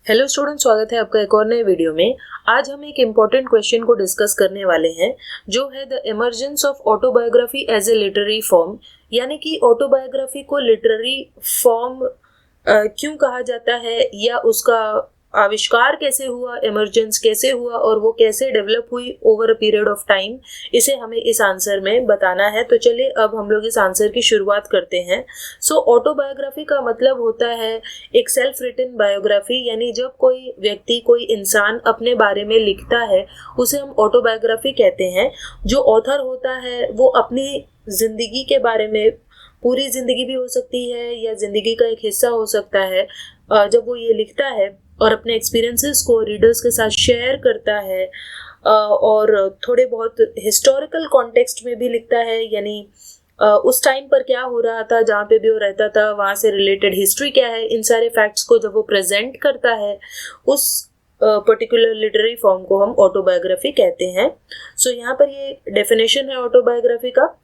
Hello student, स्वागत है आपका एक और नए वीडियो में। आज हम एक इम्पॉर्टेंट क्वेश्चन को डिस्कस करने वाले हैं, जो है the emergence of autobiography as a literary form. यानी कि ऑटोबायोग्राफी को लिटरेरी फॉर्म क्यों कहा जाता है, या उसका आविष्कार कैसे हुआ, इमर्जेंस कैसे हुआ और वो कैसे डेवलप हुई over a period of time, इसे हमें इस आंसर में बताना है। तो चलिए अब हम लोग इस आंसर की शुरुआत करते हैं। सो ऑटोबायोग्राफी का मतलब होता है एक सेल्फ रिटन बायोग्राफी, यानी जब कोई व्यक्ति, कोई इंसान अपने बारे में लिखता है उसे हम ऑटोबायोग्राफी कहते हैं। जो ऑथर होता है वो अपनी जिंदगी के बारे में, पूरी जिंदगी भी हो सकती है या जिंदगी का एक हिस्सा हो सकता है, जब वो ये लिखता है और अपने एक्सपीरियंसेस को रीडर्स के साथ शेयर करता है, और थोड़े बहुत हिस्टोरिकल कॉन्टेक्स्ट में भी लिखता है, यानी उस टाइम पर क्या हो रहा था, जहाँ पे भी वो रहता था वहाँ से रिलेटेड हिस्ट्री क्या है, इन सारे फैक्ट्स को जब वो प्रेजेंट करता है, उस पर्टिकुलर लिटरेरी फॉर्म को हम ऑटोबायोग्राफी कहते हैं। सो यहाँ पर ये डेफिनेशन है ऑटोबायोग्राफी का।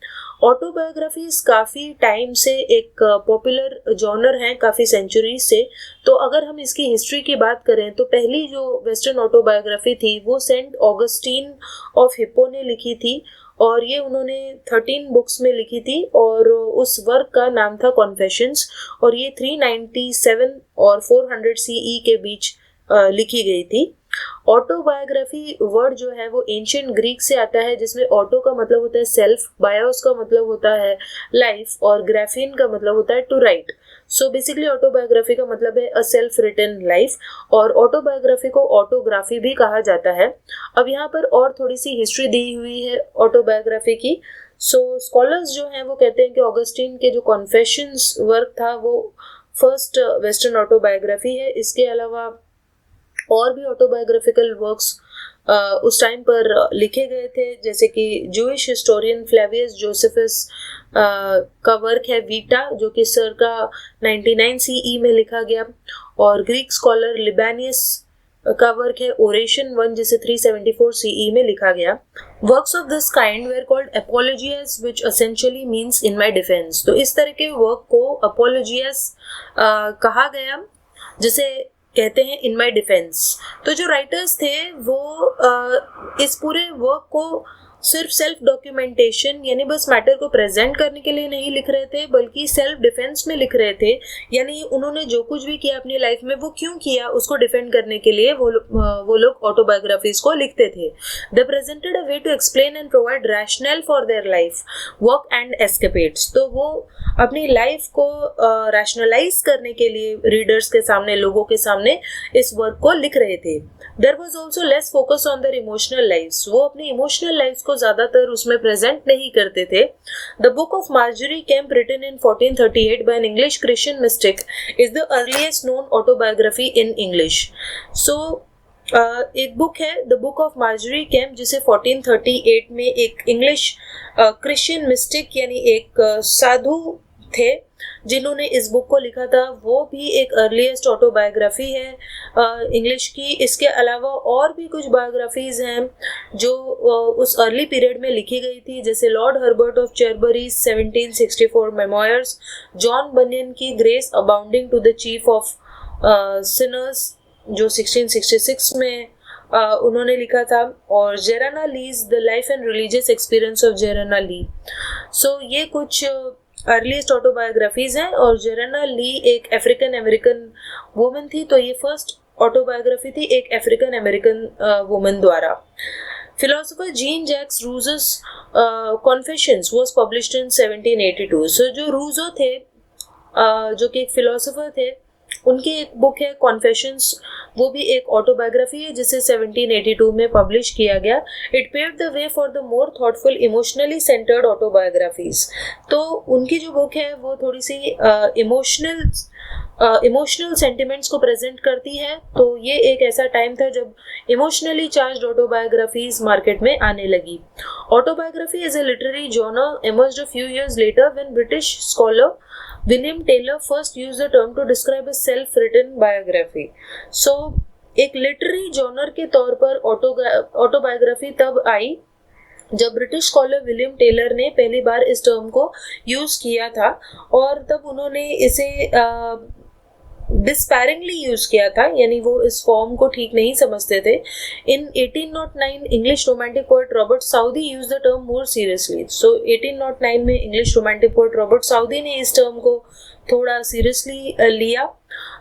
ऑटोबायोग्राफीज काफ़ी टाइम से एक पॉपुलर जॉनर है, काफ़ी सेंचुरीज से। तो अगर हम इसकी हिस्ट्री की बात करें तो पहली जो वेस्टर्न ऑटोबायोग्राफी थी वो सेंट ऑगस्टीन ऑफ हिप्पो ने लिखी थी, और ये उन्होंने 13 बुक्स में लिखी थी, और उस वर्क का नाम था कॉन्फेशंस, और ये 397 और 400 सीई के बीच लिखी गई थी। ऑटोबायोग्राफी वर्ड जो है वो एंशिएंट ग्रीक से आता है, जिसमें ऑटो का मतलब होता है सेल्फ, बायोस का मतलब होता है लाइफ, और ग्राफीन का मतलब होता है to write. So basically autobiography का मतलब है अ सेल्फ रिटन लाइफ, और ऑटोबायोग्राफी को ऑटोग्राफी भी कहा जाता है। अब यहाँ पर और थोड़ी सी हिस्ट्री दी हुई है ऑटोबायोग्राफी की। सो स्कॉलर्स जो हैं वो कहते हैं कि ऑगस्टीन के जो कॉन्फेशंस वर्क था वो फर्स्ट वेस्टर्न ऑटोबायोग्राफी है। इसके अलावा और भी ऑटोबायोग्राफिकल वर्क्स उस टाइम पर लिखे गए थे, जैसे कि जूइश हिस्टोरियन फ्लेवियस जोसेफस का वर्क है वीटा, जो कि circa 99 सीई में लिखा गया, और ग्रीक स्कॉलर लिबानियस का वर्क है ओरेशन 1, जिसे 374 सीई में लिखा गया। Works of this kind were called apologias, which essentially means in my defence. तो इस तरह के वर्क को अपोलोजियस कहा गया, जिसे कहते हैं इन माई डिफेंस। तो जो राइटर्स थे वो इस पूरे वर्क को सिर्फ सेल्फ डॉक्यूमेंटेशन, यानी बस मैटर को प्रेजेंट करने के लिए नहीं लिख रहे थे, बल्कि सेल्फ डिफेंस में लिख रहे थे। यानी उन्होंने जो कुछ भी किया अपनी लाइफ में वो क्यों किया, उसको डिफेंड करने के लिए वो लोग ऑटोबायोग्राफीज को लिखते थे। They presented a way to explain and provide rationale for their life work and escapades. तो वो अपनी लाइफ को रैशनलाइज करने के लिए रीडर्स के सामने, लोगों के सामने इस वर्क को लिख रहे थे। There was also less focus on their emotional lives. वो अपनी इमोशनल लाइफ्स को ज्यादातर उसमें प्रेजेंट नहीं करते थे। The book of Margery Kempe, written in 1438 by an English Christian mystic, is the earliest known autobiography in English. So एक book है the book of Margery Kempe, जिसे 1438 में एक इंग्लिश क्रिश्चियन मिस्टिक, यानी एक साधु थे जिन्होंने इस बुक को लिखा था, वो भी एक अर्लीस्ट ऑटोबायोग्राफी है इंग्लिश की। इसके अलावा और भी कुछ बायोग्राफीज हैं जो उस अर्ली पीरियड में लिखी गई थी, जैसे Lord Herbert of Cherbury 1764 memoirs, John Bunyan की grace abounding to the chief of sinners, जो 1666 में उन्होंने लिखा था, और Jarena Lee's the life and religious experience of Jarena Lee. So ये कुछ अर्लीस्ट ऑटोबायोग्राफीज हैं, और जेराना ली एक अफ्रीकन अमेरिकन वुमन थी। तो ये फर्स्ट ऑटोबायोग्राफी थी एक अफ्रीकन अमेरिकन वुमन द्वारा। Philosopher Jean Jacques Rousseau's confessions was published in 1782। So जो रूजो थे, जो कि एक फिलोसोफर थे, उनकी एक बुक है कॉन्फेशंस, वो भी एक ऑटोबायोग्राफी है जिसे 1782 में पब्लिश किया गया। It paved the way for the more thoughtful, emotionally centred autobiographies. तो उनकी जो बुक है वो थोड़ी सी इमोशनल सेंटिमेंट्स को प्रेजेंट करती है। तो ये एक ऐसा टाइम था जब इमोशनली चार्ज्ड ऑटोबायोग्राफीज मार्केट में आने लगी। Autobiography is a literary genre emerged a few years later when British scholar William Taylor first used the term to describe a self-written biography. So एक लिटरेरी जॉनर के तौर पर autobiography तब आई जब British scholar William Taylor ने पहली बार इस term को यूज किया था, और तब उन्होंने इसे डिस्पैरिंगली यूज किया था, यानी वो इस फॉर्म को ठीक नहीं समझते थे. In 1809 English romantic poet Robert Southey use the term more seriously. So 1809 में English romantic poet Robert Southey ने इस टर्म को थोड़ा सीरियसली लिया.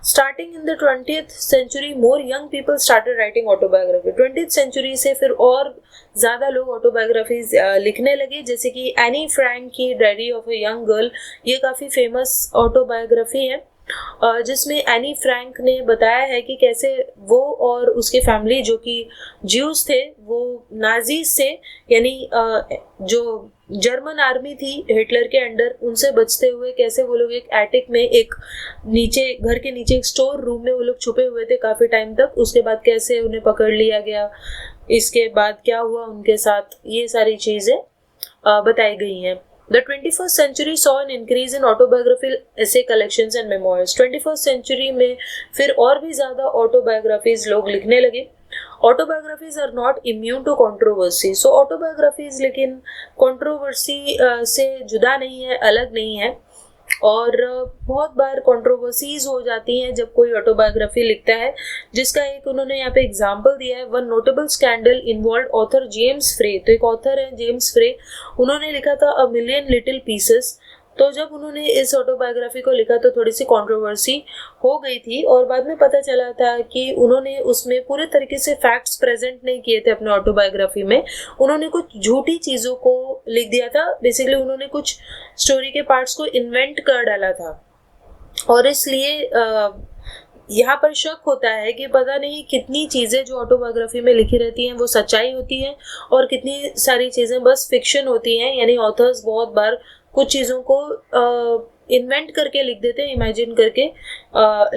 Starting in the 20th century more young people started writing autobiography. 20th century से फिर और ज़्यादा लोग ऑटोबायोग्राफीज लिखने लगे, जैसे कि एनी फ्रैंक की diary of a young girl. ये काफ़ी फेमस ऑटोबायोग्राफी है जिसमें एनी फ्रैंक ने बताया है कि कैसे वो और उसके फैमिली जो कि ज्यूज थे, वो नाजीज से, यानी जो जर्मन आर्मी थी हिटलर के अंडर, उनसे बचते हुए कैसे वो लोग एक एटिक में, एक नीचे घर के नीचे एक स्टोर रूम में वो लोग छुपे हुए थे काफ़ी टाइम तक. उसके बाद कैसे उन्हें पकड़ लिया गया, इसके बाद क्या हुआ उनके साथ, ये सारी चीज़ें बताई गई हैं. The 21st century saw an increase in autobiographical essay collections and memoirs. 21st century में फिर और भी ज़्यादा ऑटोबायोग्राफीज लोग लिखने लगे. Autobiographies are not immune to controversy. So autobiographies लेकिन कंट्रोवर्सी से जुदा नहीं है, अलग नहीं है, और बहुत बार कंट्रोवर्सीज हो जाती हैं जब कोई ऑटोबायोग्राफी लिखता है, जिसका एक उन्होंने यहाँ पे एग्जांपल दिया है. One notable scandal involve author James फ्रे. तो एक ऑथर है जेम्स फ्रे, उन्होंने लिखा था अ मिलियन लिटिल पीसेस. तो जब उन्होंने इस ऑटोबायोग्राफी को लिखा तो थोड़ी सी कंट्रोवर्सी हो गई थी, और बाद में पता चला था कि उन्होंने उसमें पूरे तरीके से फैक्ट्स प्रेजेंट नहीं किए थे अपने ऑटोबायोग्राफी में. उन्होंने कुछ झूठी चीज़ों को लिख दिया था. बेसिकली उन्होंने कुछ स्टोरी के पार्ट्स को इन्वेंट कर डाला था, और इसलिए यहाँ पर शक होता है कि पता नहीं कितनी चीज़ें जो ऑटोबायोग्राफी में लिखी रहती हैं वो सच्चाई होती हैं, और कितनी सारी चीज़ें बस फिक्शन होती हैं. यानी ऑथर्स बहुत बार कुछ चीज़ों को इन्वेंट करके लिख देते हैं, इमेजिन करके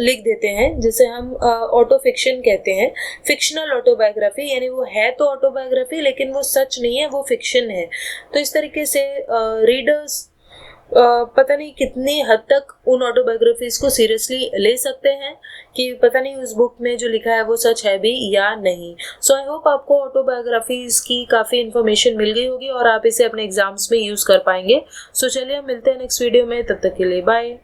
लिख देते हैं, जिसे हम ऑटो फिक्शन कहते हैं. फिक्शनल ऑटोबायोग्राफी, यानी वो है तो ऑटोबायोग्राफी लेकिन वो सच नहीं है, वो फिक्शन है. तो इस तरीके से रीडर्स पता नहीं कितनी हद तक उन ऑटोबायोग्राफीज को सीरियसली ले सकते हैं कि पता नहीं उस बुक में जो लिखा है वो सच है भी या नहीं. सो आई होप आपको ऑटोबायोग्राफीज की काफ़ी इन्फॉर्मेशन मिल गई होगी और आप इसे अपने एग्जाम्स में यूज़ कर पाएंगे. सो चलिए हम मिलते हैं नेक्स्ट वीडियो में, तब तक के लिए बाय.